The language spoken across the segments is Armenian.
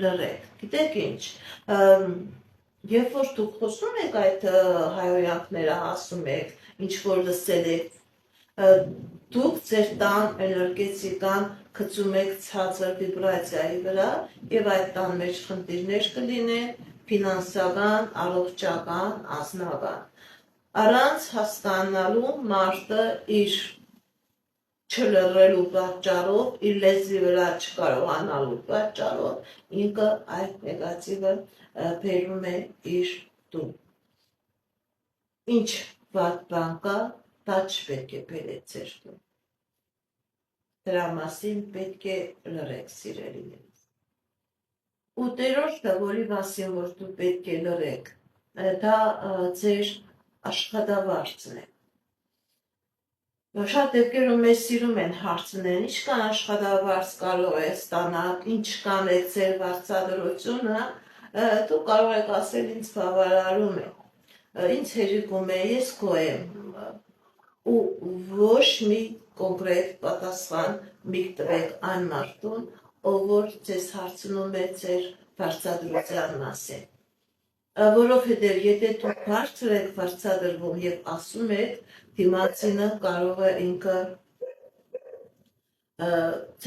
լրեք, գիտեք ինչ, երբ որ դուք խոսում եք այդ հայոյանքները ասում եք, ինչ որ լսել եք, դուք ձեր տան էներգետիկան գցում եք ցածր վիբրացիայի վրա եւ այդ տան մեջ խնդիրներ կլինեն ֆինանսական, առողջական, անձնական։ Առանց հասկանալու մարդը իր չլռելու պատճառով, իր լեզվի վրա չկարողանալու պատճառով ինքը այդ նեգատիվը բերում է իր տուն։ Ինչ վատ բան կա, դա չպետք է բերեք ձեր տուն։ Դրա մասին պետք է լռեք, սիրելիներս։ Ու տերորդը, որի մասին որ դու պետք է լռեք, դա ձեր աշխատավարձն է։ Շատ դեպքերում մեզ սիրում են հարցնել, ինչքան աշխատավարձ կարող է ստանալ, ինչքան է ձեր վարձատրությունը, դու կարող եք ասել ինձ բավարարում է, ինձ հերիքում է, ես քո եմ, ու ոչ մի կոնկրետ պատասխան մի տվեք այն մարդուն, ով որ ձեզ հարցնում է ձեր վարձատրության մասին։ Որովհետև եթե դուք բարձր եք վարձատրվում եւ ասում եք, դիմացինը կարող է ինքը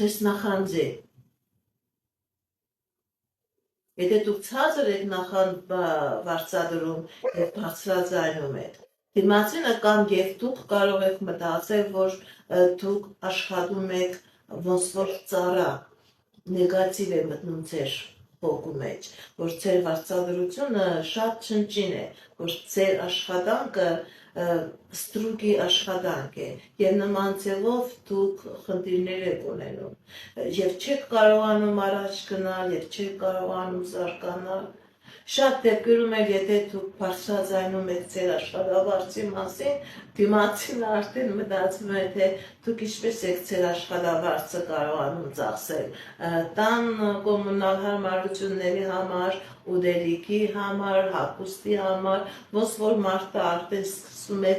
ձեզ նախանձի։ Եթե դուք ցածր եք վարձատրում եւ բարձրաձայնում եք, դիմացինը կամ եւ դուք կարող եք մտածել, որ դուք աշխատում եք ոնց որ ծառա, նեգատիվ է մտնում ձեր հոգու մեջ, որ ձեր վարձատրությունը շատ չնչին է, որ ձեր աշխատանքը ստրուկի աշխատանք է եւ նման ձևով դուք խնդիրներ եք ունենում եւ չեք կարողանում առաջ գնալ եւ չեք կարողանում զարգանալ։ Շատ դեպքերում էլ եթե դուք բարձրաձայնում եք ձեր աշխատավարձի մասին, դիմացինը արդեն մտածում է, թե դուք ինչպես եք ձեր աշխատավարձը կարողանում ծախսել, տան կոմունալ հարմարությունների համար, ուտելիքի համար, հագուստի համար, ոնց որ մարդը արդեն սկսում է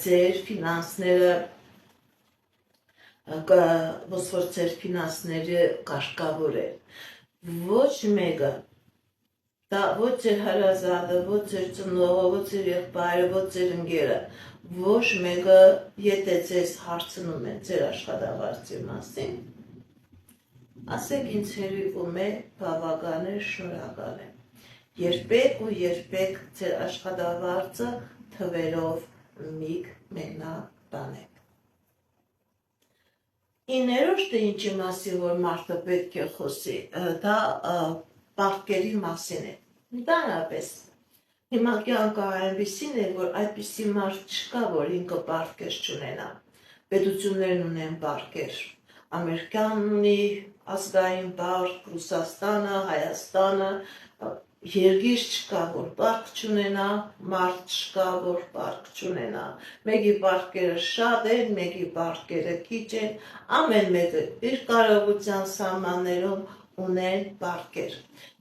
ձեր ֆինանսները ոնց որ ձեր ֆինանսները կարգավորել։ Ոչ մեկը դա ոչ ձեր հարազատը, ոչ ձեր ծնողը, ոչ ձեր եղբայրը, ոչ ձեր ընկերը, ոչ մեկը եթե ձեզ հարցնում են ձեր աշխատավարձի մասին, ասեք ինձ հերիքում է, բավական է, շնորհակալ եմ։ Երբեք ու երբեք ձեր աշխատավարձը թվերով միք մեկնաբանեք։ Իներորդը ինչի մասին որ մարդը պետք է խոսի, դա պարտքերի մասին է։ Ընդհանրապես, հիմա կյանքը այնպիսին է, որ այդպիսի մարդ չկա, որ ինքը պարտքեր չունենա։ Պետություններն ունեն պարտքեր։ Ամերիկան ունի ազգային պարտք, Ռուսաստանը, Հայաստանը, երկիր չկա, որ պարտք չունենա, մարդ չկա, որ պարտք չունենա։ Մեկի պարտքերը շատ են, մեկի պարտքերը քիչ են, ամեն մեկը իր կարողության սահմաններում ունեն պարտքեր։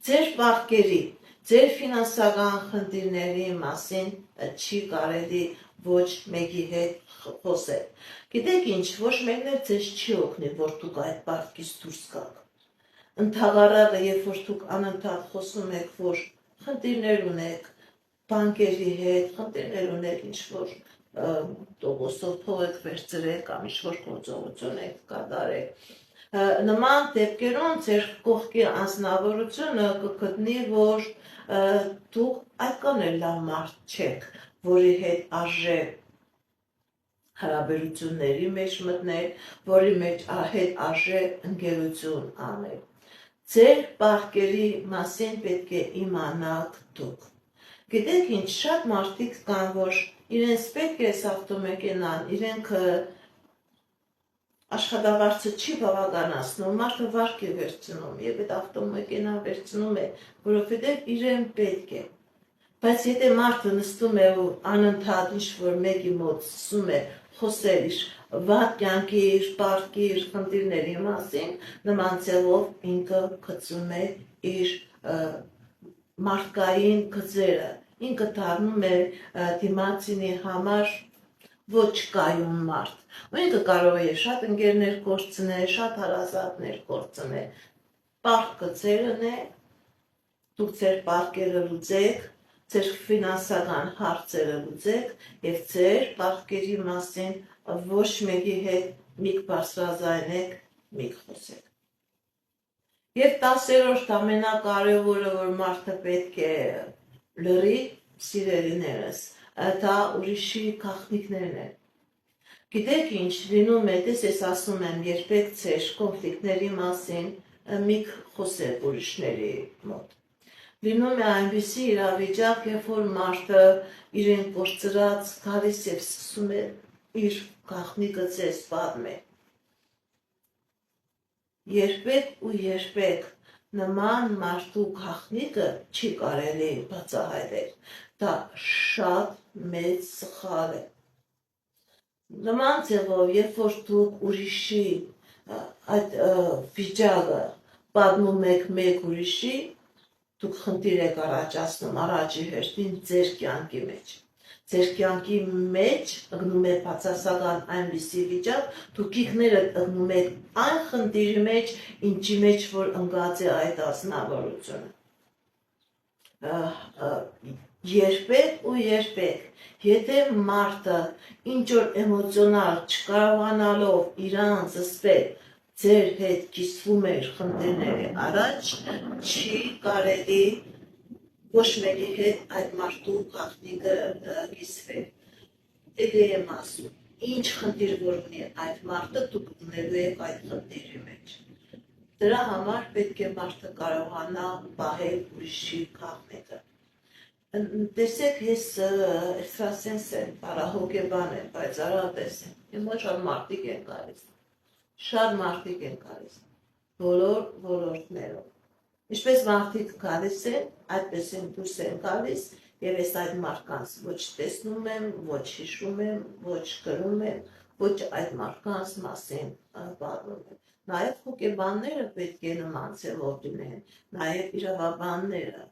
Ձեր պարտքերի, ձեր ֆինանսական խնդիրների մասին չի կարելի ոչ մեկի հետ խոսել։ Գիտեք ինչ, ոչ մեկն էլ ձեզ չի օգնի, որ դուք այդ պարտքից դուրս գաք։ Ընդհանրապես, երբ որ դուք անընդհատ խոսում եք, որ խնդիրներ ունեք բանկերի հետ, խնդիրներ ունեք ինչ-որ տոկոսով փող եք վերցրել կամ ինչ-որ գործողություն եք կատարել, նման դեպքերում ձեր կողքի անձնավորությունը կգտնի, որ դուք այդքան էլ լավ մարդ չեք, որի հետ արժե հարաբերությունների մեջ մտնել, որի հետ արժե ընկերություն անել։ Ձեր պարտքերի մասին պետք է իմանաք դուք։ Գիտեք ինչ, շատ մարդիկ կան, որ իրենց պետք է ավտոմեքենան, իրենք աշխատավարձը չի բավականացնում, մարդը վարկ է վերցնում եւ այդ ավտոմեքենան վերցնում է, որովհետեւ իրեն պետք է։ Բայց եթե մարդը նստում է ու անընդհատ ինչ-որ մեկի մոտ սկսում է խոսել իր վատ կյանքի, իր պարտքի, իր խնդիրների մասին, նման ձևով ինքը գցում է իր մարդկային գծերը, ինքը դառնում է դիմացինի համար ոչ կայուն մարդ։ Ու ինքը կարող է շատ ընկերներ կորցնել, շատ հարազատներ կորցնել։ Պարտքը ձերն է, դուք ձեր պարտքերը լուծեք, ձեր ֆինանսական հարցերը լուծեք եւ ձեր պարտքերի մասին ոչ մեկի հետ մի բարձրաձայնեք, մի խոսեք։ Եվ 10-րդ ամենակարևորը, որ մարդը պետք է լրի, սիրելիներս, դա ուրիշի գաղտնիքներն են։ Գիտեք ինչ, լինում է, ես ասում եմ, երբեք ձեր կոնֆլիկտների մասին մի խոսեք ուրիշների մոտ։ Լինում է այնպիսի իրավիճակ, երբ որ մարդը իրեն կորցրած գալիս եւ սկսում է իր գաղտնիքը ձեզ պատմել։ Երբեք ու երբեք նման մարդու գաղտնիքը չի կարելի բացահայտել։ Դա շատ մեծ սխալ է։ Նման ձևով, երբ որ դուք ուրիշի այդ վիճակը պատմում եք մեկ ուրիշի, դուք խնդիր եք առաջացնում առաջի հերթին ձեր կյանքի մեջ։ Ձեր կյանքի մեջ ընկնում է բացասական այնպիսի վիճակ, դուք ինքներդ ընկնում եք այն խնդիրի մեջ, ինչի մեջ որ ընկած է այդ ազնվորությունը։ Երբեք ու երբեք, եթե մարդը ինչ որ էմոցիոնալ չկարողանալով իրան զսպել ձեր հետ կիսվում էր խնդիրների առաջ, չի կարելի ոչ մեկի հետ այդ մարդու գաղտնիքը կիսվել։ Դե եմ ասում, ինչ խնդիր որ ունի այդ մարդը, դուք ունելու եք այդ խնդիրի մեջ։ Դրա համար պետք է մարդը կարողանա պահել ուրիշի գաղտնիքը։ Տեսեք, ես էքստրասենս եմ, պարահոգեբան եմ, բայց արատես եմ։ Իմ մոտ շատ մարդիկ են գալիս։ Շատ մարդիկ են գալիս։ Բոլոր ոլորտներով։ Ինչպես մարդիկ գալիս են, այդպես են դուրս են գալիս, եւ ես այդ մարդկանց ոչ տեսնում եմ, ոչ հիշում եմ, ոչ գրում եմ, ոչ այդ մարդկանց մասին պատմում եմ։ Նաեւ հոգեբանները պետք է նման ձևով լինեն, նաեւ իրավաբանները,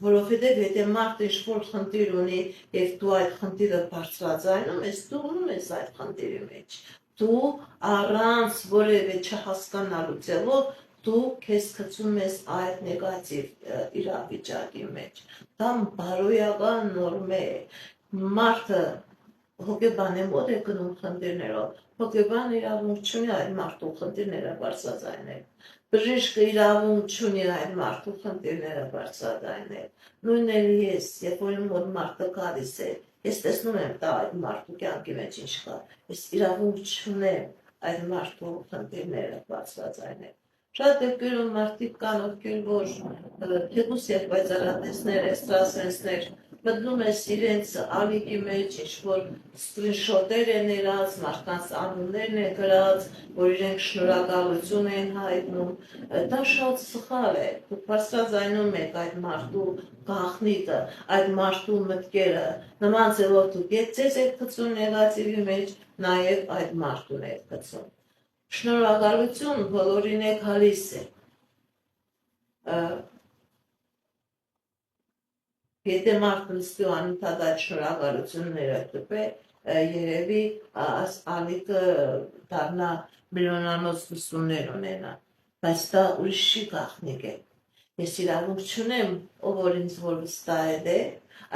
որովհետև եթե մարդը ինչ-որ խնդիր ունի եւ դու այդ խնդիրը բարձրաձայնում ես, դու ունում ես այդ խնդիրի մեջ։ Դու առանց որևէ չհասկանալու ձևով դու քեզ գցում ես այդ նեգատիվ իրավիճակի մեջ։ Դա բարոյական նորմա է։ Մարդը հոգեբանի մոտ է գնում խնդիրներով, հոգեբան իրավունք չունի այդ մարդու խնդիրները բարձրաձայնել։ Բժիշկը իրավունք չունի այդ մարդու խնդիրները բարձրաձայնել։ Նույնն էլ ես, երբ որ իմ մոտ մարդը գալիս է, ես տեսնում եմ դա այդ մարդու կյանքի մեջ ինչ կա։ Ես իրավունք չունեմ այդ մարդու խնդիրները բարձրաձայնել։ Շատ դեպքերում մարդիկ կան, ովքեր որ թեկուզ եւ պայծառատեսներ, էքստրասենսներ, մտնում ես իրենց ալիքի մեջ, ինչ-որ սկրինշոտեր են ներած, մարդկանց անուններն են գրած, որ իրենք շնորհակալություն են հայտնում, դա շատ սխալ է, դուք բարձրաձայնում եք այդ մարդու գաղտնիքը, այդ մարդու մտքերը, նման ձևով դուք ձեզ եք գցում նեգատիվի մեջ, նաև այդ մարդուն եք գցում։ Շնորհակալություն բոլորին է գալիս է։ Եթե մարդը նստի ու անընդհատ այդ շնորհակալությունները տպե, երևի ալիքը դառնա միլիոնանոց լսումներ ունենա, բայց դա ուրիշի գաղտնիք է։ Ես իրավունք չունեմ, ով որ ինձ որ վստահել է,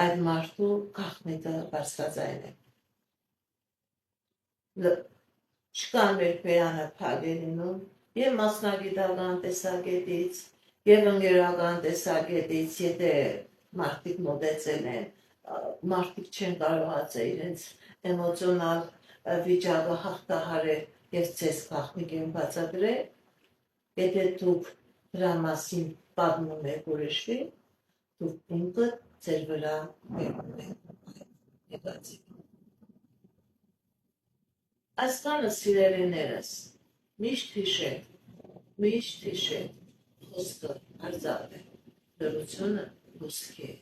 այդ մարդու գաղտնիքը բարձրաձայնել։ Չկան մեր բերանը փակելինում եւ մասնագիտական տեսակետից եւ ընկերական տեսակետից, եթե մարդիկ մոտեցել են, մարդիկ չեն կարողացել իրենց էմոցիոնալ վիճակը հաղթահարել եւ ցես գաղտնիք են բացատրել, եթե դուք դրա մասին պատմում եք ուրիշի, դուք ինքդ ձեր վրա բերում եք նեգատիվ։ Այսքանը սիրելիներս, միշտ հիշեք, խոսքը արձավ է, լրությունը լուսքի է։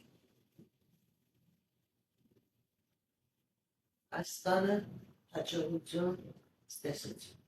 Այսքանը հաջողություն, ստեսություն։